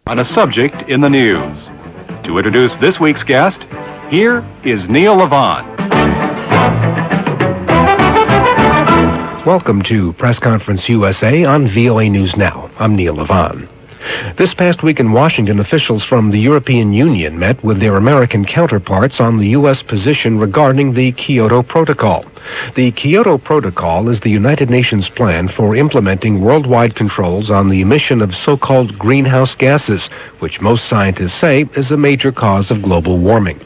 On a subject in the news. To introduce this week's guest, here is Neil Levon. Welcome to Press Conference USA on VOA News Now. I'm Neil Levon. This past week in Washington, officials from the European Union met with their American counterparts on the U.S. position regarding the Kyoto Protocol. The Kyoto Protocol is the United Nations plan for implementing worldwide controls on the emission of so-called greenhouse gases, which most scientists say is a major cause of global warming.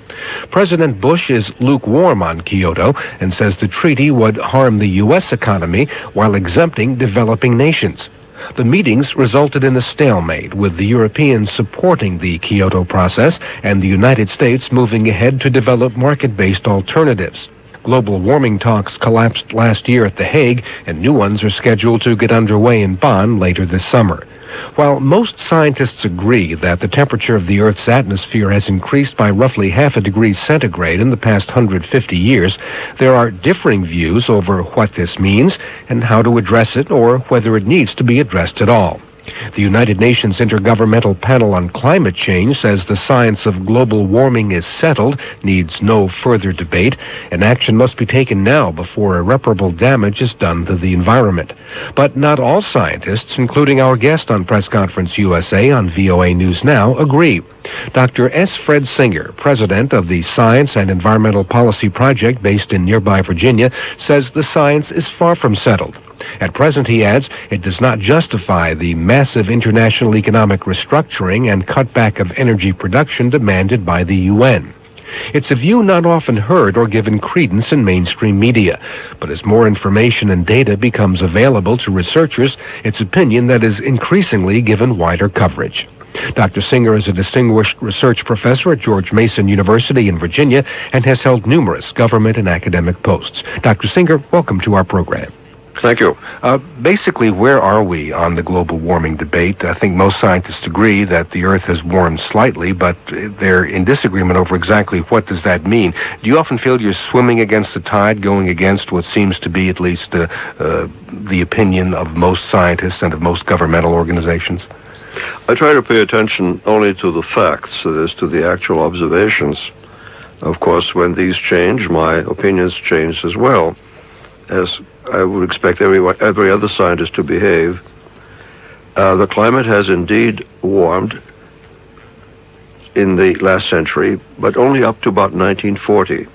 President Bush is lukewarm on Kyoto and says the treaty would harm the U.S. economy while exempting developing nations. The meetings resulted in a stalemate, with the Europeans supporting the Kyoto process and the United States moving ahead to develop market-based alternatives. Global warming talks collapsed last year at The Hague, and new ones are scheduled to get underway in Bonn later this summer. While most scientists agree that the temperature of the Earth's atmosphere has increased by roughly half a degree centigrade in the past 150 years, there are differing views over what this means and how to address it, or whether it needs to be addressed at all. The United Nations Intergovernmental Panel on Climate Change says the science of global warming is settled, needs no further debate, and action must be taken now before irreparable damage is done to the environment. But not all scientists, including our guest on Press Conference USA on VOA News Now, agree. Dr. S. Fred Singer, president of the Science and Environmental Policy Project based in nearby Virginia, says the science is far from settled. At present, he adds, it does not justify the massive international economic restructuring and cutback of energy production demanded by the UN. It's a view not often heard or given credence in mainstream media, but as more information and data becomes available to researchers, it's opinion that is increasingly given wider coverage. Dr. Singer is a distinguished research professor at George Mason University in Virginia and has held numerous government and academic posts. Dr. Singer, welcome to our program. Thank you. Basically, where are we on the global warming debate? I think most scientists agree that the Earth has warmed slightly, but they're in disagreement over exactly what does that mean. Do you often feel you're swimming against the tide, going against what seems to be at least the opinion of most scientists and of most governmental organizations? I try to pay attention only to the facts, that is, to the actual observations. Of course, when these change, my opinions change as well, as I would expect every other scientist to behave. The climate has indeed warmed in the last century, but only up to about 1940.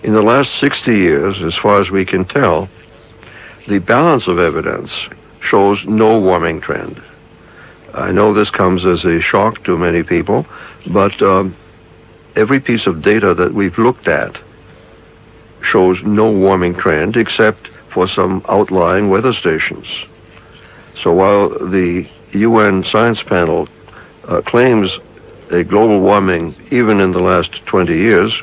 In the last 60 years, as far as we can tell, the balance of evidence shows no warming trend. I know this comes as a shock to many people, but every piece of data that we've looked at shows no warming trend except for some outlying weather stations. So while the UN Science Panel claims a global warming even in the last 20 years,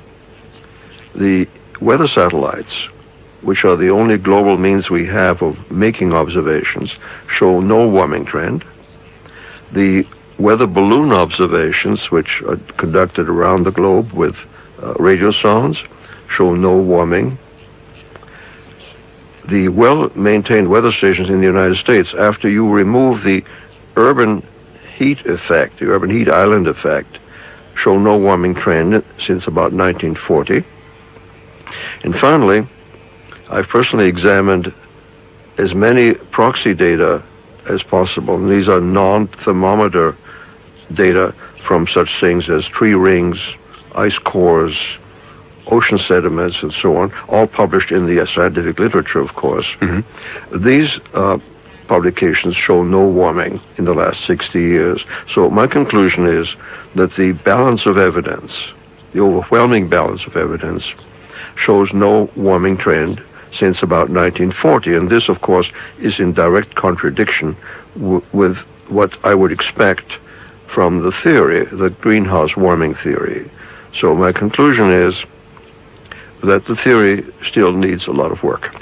the weather satellites, which are the only global means we have of making observations, show no warming trend. The weather balloon observations, which are conducted around the globe with radio sounds, show no warming. The well-maintained weather stations in the United States, after you remove the urban heat effect, the urban heat island effect, show no warming trend since about 1940. And finally, I've personally examined as many proxy data as possible, and these are non-thermometer data from such things as tree rings, ice cores, ocean sediments, and so on, all published in the scientific literature, of course. Mm-hmm. These publications show no warming in the last 60 years. So my conclusion is that the balance of evidence, the overwhelming balance of evidence, shows no warming trend since about 1940. And this, of course, is in direct contradiction with what I would expect from the theory, the greenhouse warming theory. So my conclusion is that the theory still needs a lot of work.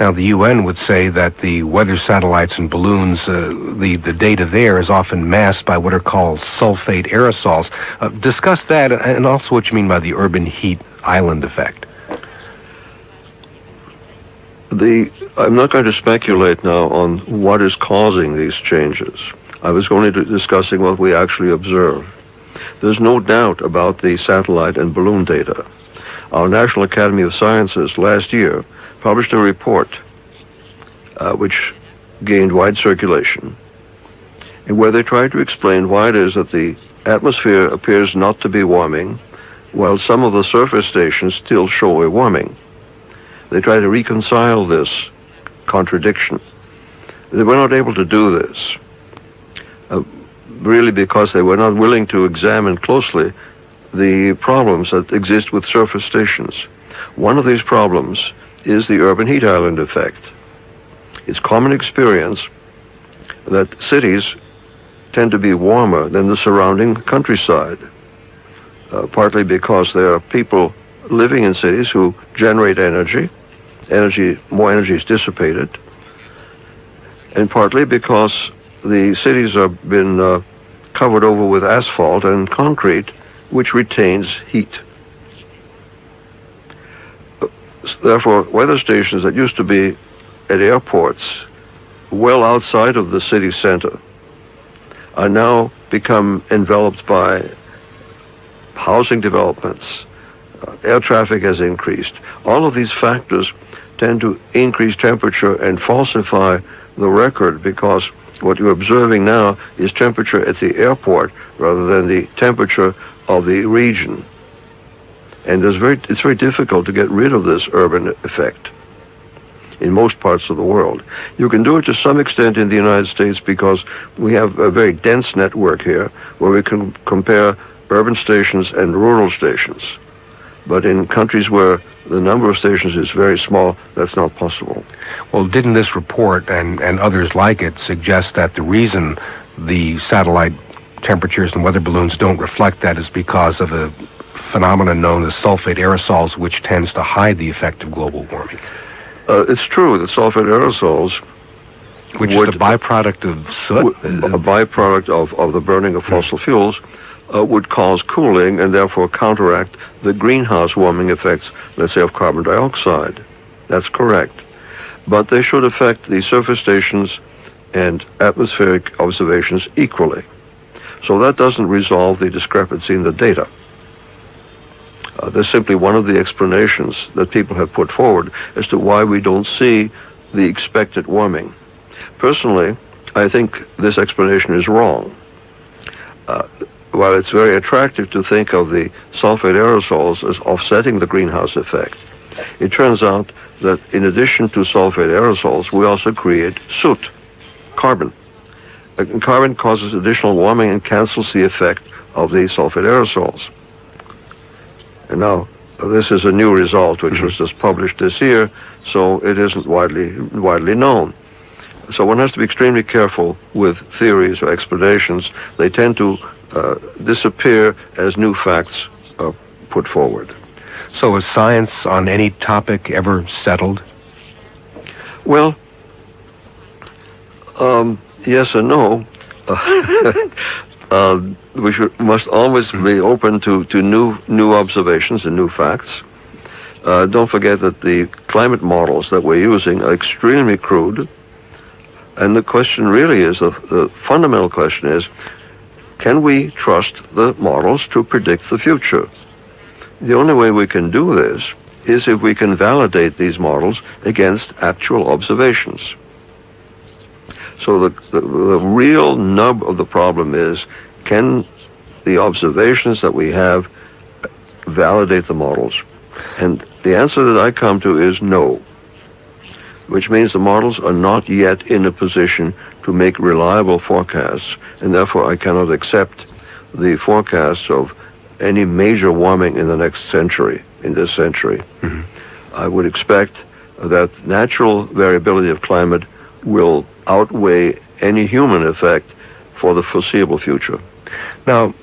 Now, the UN would say that the weather satellites and balloons, the data there is often masked by what are called sulfate aerosols. Discuss that, and also what you mean by the urban heat island effect. I'm not going to speculate now on what is causing these changes. I was only discussing what we actually observe. There's no doubt about the satellite and balloon data. Our National Academy of Sciences last year published a report which gained wide circulation, and where they tried to explain why it is that the atmosphere appears not to be warming, while some of the surface stations still show a warming. They try to reconcile this contradiction. They were not able to do this, really because they were not willing to examine closely the problems that exist with surface stations. One of these problems is the urban heat island effect. It's common experience that cities tend to be warmer than the surrounding countryside, partly because there are people living in cities who generate energy, more energy is dissipated, and partly because the cities have been covered over with asphalt and concrete, which retains heat. Therefore, weather stations that used to be at airports well outside of the city center are now become enveloped by housing developments. Air traffic has increased. All of these factors tend to increase temperature and falsify the record, because what you're observing now is temperature at the airport rather than the temperature of the region. And it's very difficult to get rid of this urban effect in most parts of the world. You can do it to some extent in the United States because we have a very dense network here where we can compare urban stations and rural stations. But in countries where the number of stations is very small, that's not possible. Well, didn't this report and others like it suggest that the reason the satellite temperatures and weather balloons don't reflect that is because of a phenomenon known as sulfate aerosols, which tends to hide the effect of global warming? It's true that sulfate aerosols, which is a byproduct of soot? A byproduct of the burning of fossil fuels, would cause cooling and therefore counteract the greenhouse warming effects, let's say, of carbon dioxide. That's correct. But they should affect the surface stations and atmospheric observations equally. So that doesn't resolve the discrepancy in the data. There's simply one of the explanations that people have put forward as to why we don't see the expected warming. Personally, I think this explanation is wrong. While it's very attractive to think of the sulfate aerosols as offsetting the greenhouse effect, it turns out that in addition to sulfate aerosols, we also create soot, carbon. Carbon causes additional warming and cancels the effect of the sulfate aerosols. And now, this is a new result which was just published this year, so it isn't widely known. So one has to be extremely careful with theories or explanations. They tend to disappear as new facts are put forward. So is science on any topic ever settled? Well, yes and no. We must always be open to new observations and new facts. Don't forget that the climate models that we're using are extremely crude. And the question really is, the fundamental question is, can we trust the models to predict the future? The only way we can do this is if we can validate these models against actual observations. So the real nub of the problem is, can the observations that we have validate the models? And the answer that I come to is no, which means the models are not yet in a position to make reliable forecasts, and therefore I cannot accept the forecasts of any major warming in the next century, in this century. Mm-hmm. I would expect that natural variability of climate will outweigh any human effect for the foreseeable future. Now,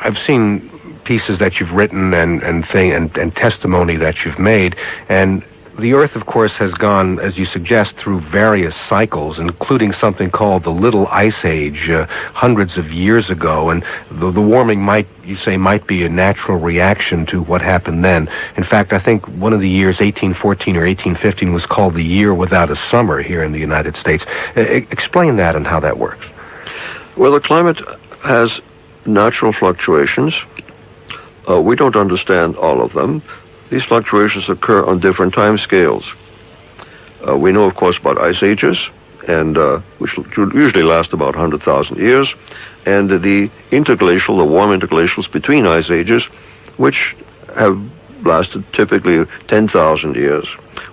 I've seen pieces that you've written and testimony that you've made, and the Earth, of course, has gone, as you suggest, through various cycles, including something called the Little Ice Age, hundreds of years ago, and the warming might be a natural reaction to what happened then. In fact, I think one of the years, 1814 or 1815, was called the Year Without a Summer here in the United States. Explain that and how that works. Well, the climate has natural fluctuations. We don't understand all of them. These fluctuations occur on different time scales. We know, of course, about ice ages, and which usually last about 100,000 years, and the interglacial, the warm interglacials between ice ages, which have lasted typically 10,000 years.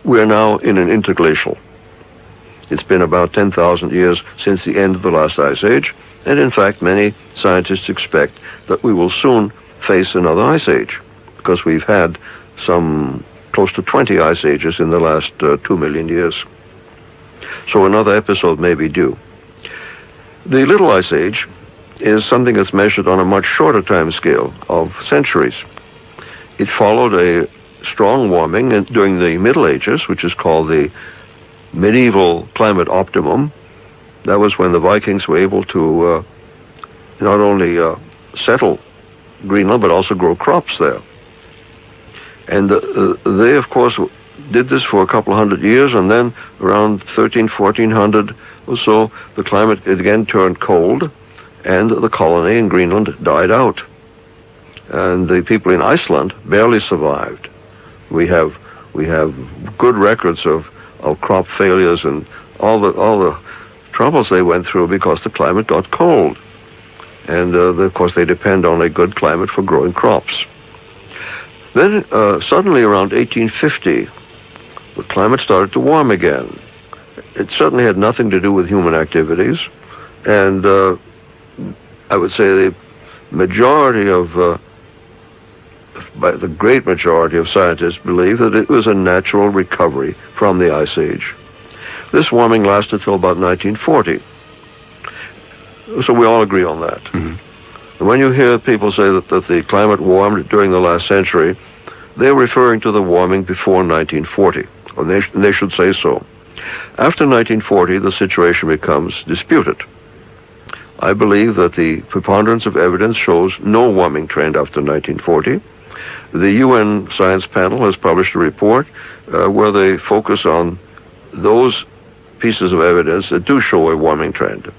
We are now in an interglacial. It's been about 10,000 years since the end of the last ice age, and in fact, many scientists expect that we will soon face another ice age, because we've had some close to 20 ice ages in the last 2 million years. So another episode may be due. The Little Ice Age is something that's measured on a much shorter time scale of centuries. It followed a strong warming during the Middle Ages, which is called the medieval climate optimum. That was when the Vikings were able to not only settle Greenland, but also grow crops there. And they, of course, did this for a couple of hundred years, and then around 1400 or so, the climate again turned cold, and the colony in Greenland died out. And the people in Iceland barely survived. We have good records of crop failures and all the troubles they went through because the climate got cold. And of course they depend on a good climate for growing crops. Then suddenly around 1850, the climate started to warm again. It certainly had nothing to do with human activities, and I would say the majority of the great majority of scientists believe that it was a natural recovery from the Ice Age. This warming lasted till about 1940. So we all agree on that. Mm-hmm. And when you hear people say that the climate warmed during the last century, they're referring to the warming before 1940, and they should say so. After 1940, the situation becomes disputed. I believe that the preponderance of evidence shows no warming trend after 1940. The UN Science Panel has published a report where they focus on those pieces of evidence that do show a warming trend.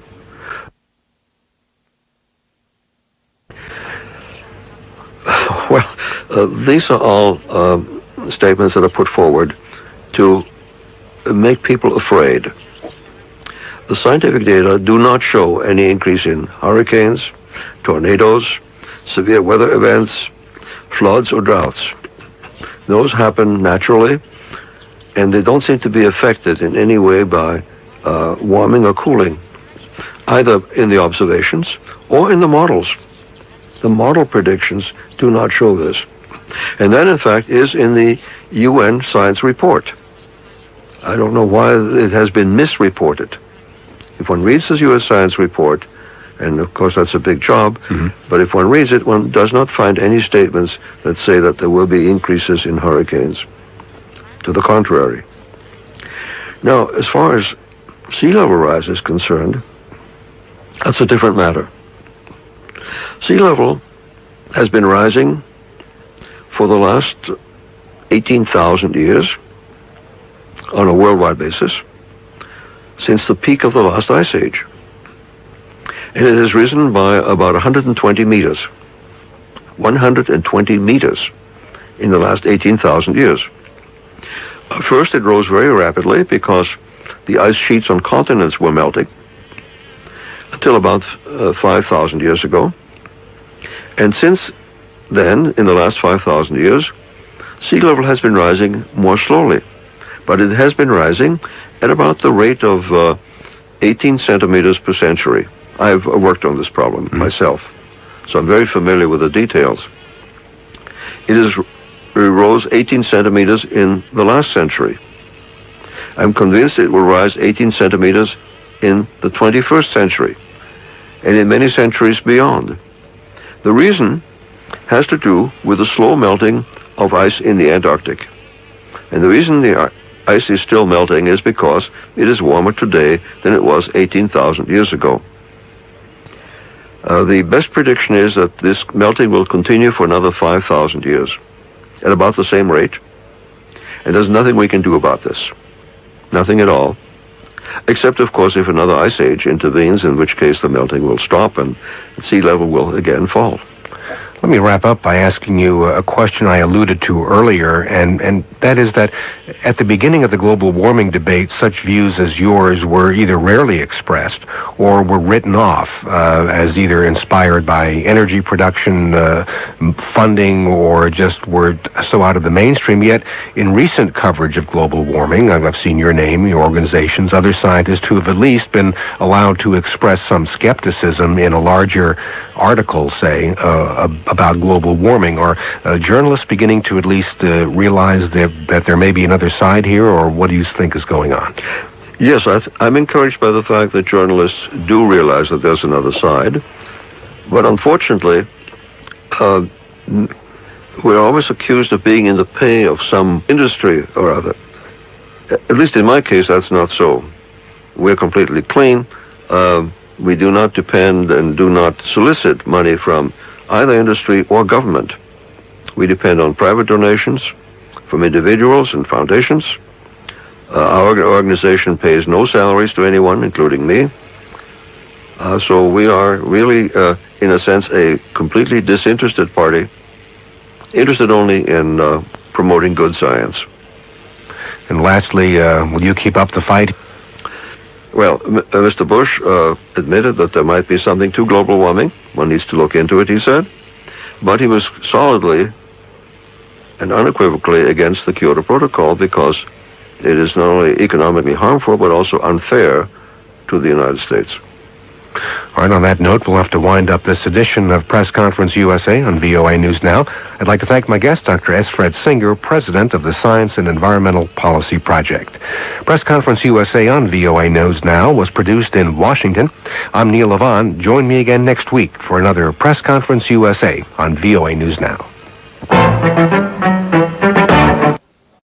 Well, these are all statements that are put forward to make people afraid. The scientific data do not show any increase in hurricanes, tornadoes, severe weather events, floods, or droughts. Those happen naturally, and they don't seem to be affected in any way by warming or cooling, either in the observations or in the models. The model predictions do not show this. And that, in fact, is in the UN science report. I don't know why it has been misreported. If one reads the US science report, and of course that's a big job, but if one reads it, one does not find any statements that say that there will be increases in hurricanes. To the contrary. Now, as far as sea level rise is concerned, that's a different matter. Sea level has been rising for the last 18,000 years on a worldwide basis since the peak of the last ice age. And it has risen by about 120 meters. 120 meters in the last 18,000 years. First, it rose very rapidly because the ice sheets on continents were melting until about 5,000 years ago. And since then, in the last 5,000 years, sea level has been rising more slowly. But it has been rising at about the rate of 18 centimeters per century. I've worked on this problem myself, so I'm very familiar with the details. It rose 18 centimeters in the last century. I'm convinced it will rise 18 centimeters in the 21st century, and in many centuries beyond. The reason has to do with the slow melting of ice in the Antarctic. And the reason the ice is still melting is because it is warmer today than it was 18,000 years ago. The best prediction is that this melting will continue for another 5,000 years at about the same rate. And there's nothing we can do about this. Nothing at all. except, of course, if another ice age intervenes, in which case the melting will stop and sea level will again fall. Let me wrap up by asking you a question I alluded to earlier, and that is that at the beginning of the global warming debate, such views as yours were either rarely expressed or were written off as either inspired by energy production funding or just were so out of the mainstream. Yet in recent coverage of global warming, I've seen your name, your organizations, other scientists who have at least been allowed to express some skepticism in a larger article, say, about global warming. Are journalists beginning to at least realize that there may be another side here, or what do you think is going on? Yes, I'm encouraged by the fact that journalists do realize that there's another side, but unfortunately, we're always accused of being in the pay of some industry or other. At least in my case, that's not so. We're completely clean. We do not depend and do not solicit money from either industry or government. We depend on private donations from individuals and foundations. Our organization pays no salaries to anyone, including me. So we are really, in a sense, a completely disinterested party, interested only in promoting good science. And lastly, will you keep up the fight? Well, Mr. Bush admitted that there might be something to global warming. One needs to look into it, he said. But he was solidly and unequivocally against the Kyoto Protocol because it is not only economically harmful, but also unfair to the United States. All right, on that note, we'll have to wind up this edition of Press Conference USA on VOA News Now. I'd like to thank my guest, Dr. S. Fred Singer, president of the Science and Environmental Policy Project. Press Conference USA on VOA News Now was produced in Washington. I'm Neil Levon. Join me again next week for another Press Conference USA on VOA News Now.